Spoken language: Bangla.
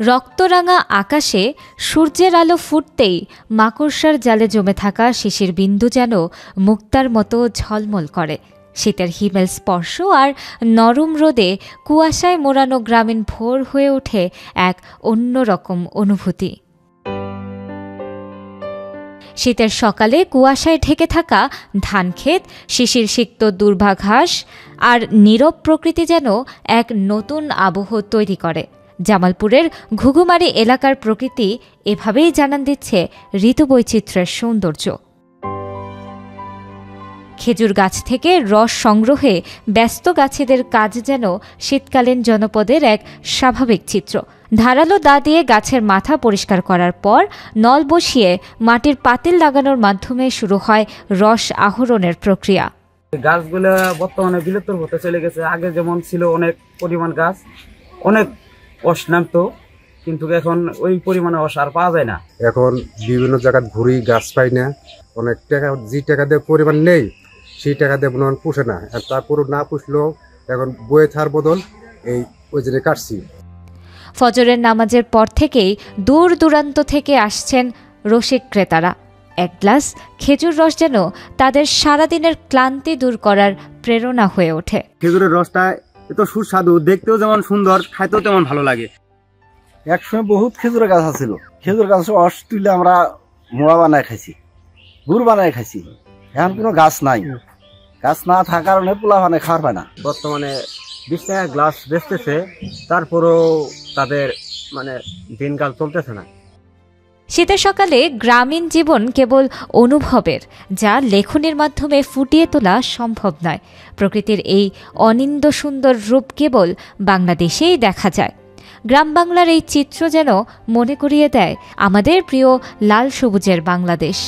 রক্তরাঙা আকাশে সূর্যের আলো ফুটতেই মাকড়সার জালে জমে থাকা শিশির বিন্দু যেন মুক্তার মতো ঝলমল করে। শীতের হিমেল স্পর্শ আর নরম রোদে কুয়াশায় মোড়ানো গ্রামীণ ভোর হয়ে ওঠে এক অন্যরকম অনুভূতি। শীতের সকালে কুয়াশায় ঢেকে থাকা ধানক্ষেত, শিশির সিক্ত দুর্বাঘাস আর নীরব প্রকৃতি যেন এক নতুন আবহ তৈরি করে। জামালপুরের ঘুঘুমারি এলাকার প্রকৃতি এভাবেই জানান দিচ্ছে ঋতুবৈচিত্র্যের সৌন্দর্য। খেজুর গাছ থেকে রস সংগ্রহে ব্যস্ত গাছেদের কাজ যেন শীতকালীন জনপদের এক স্বাভাবিক চিত্র। ধারালো দা দিয়ে গাছের মাথা পরিষ্কার করার পর নল বসিয়ে মাটির পাতিল লাগানোর মাধ্যমে শুরু হয় রস আহরণের প্রক্রিয়া। গাছগুলো বর্তমানে বিলুপ্তর হতে চলে গেছে। আগে যেমন ছিল অনেক পরিমাণ গাছ, অনেক রস নামতো, কিন্তু এখন ওই পরিমাণে রস আর পাওয়া যায় না। এখন বিভিন্ন জায়গায় ঘুরি, গাছ পাই না। অনেক টাকা, যে টাকা দিয়ে পরিমাণ নেই সেই টাকা দিয়ে মনে পুষে না। আর তারপরও না পুষলেও এখন বয়ে থার বদল এই ওই জন্য কাটছি। ফজরের নামাজের পর থেকেই দূর দূরান্ত থেকে আসছেন রসিক ক্রেতারা। এক গ্লাস খেজুর রস যেন তাদের সারাদিনের ক্লান্তি দূর করার প্রেরণা হয়ে ওঠে। খেজুরের রসটা এত সুস্বাদু, দেখতেও যেমন সুন্দর, খাইতেও তেমন ভালো লাগে। একসময় বহুত খেজুরের গাছ আছিল, খেজুর গাছ রস তুলে আমরা মোড়া বানায় খাইছি, গুড় বানায় খাইছি। এখন কোনো গাছ নাই, গাছ না থাকার কারণে পোলা বানায় খাওয়ার পায় না। বর্তমানে 20 টাকা গ্লাস বেচতেছে, তারপরও তাদের দিনকাল চলতেছে না। শীতের সকালে গ্রামীণ জীবন কেবল অনুভবের, যা লেখনীর মাধ্যমে ফুটিয়ে তোলা সম্ভব নয়। প্রকৃতির এই অনিন্দ্য সুন্দর রূপ কেবল বাংলাদেশেই দেখা যায়। গ্রাম বাংলার এই চিত্র যেন মনে করিয়ে দেয় আমাদের প্রিয় লাল সবুজের বাংলাদেশ।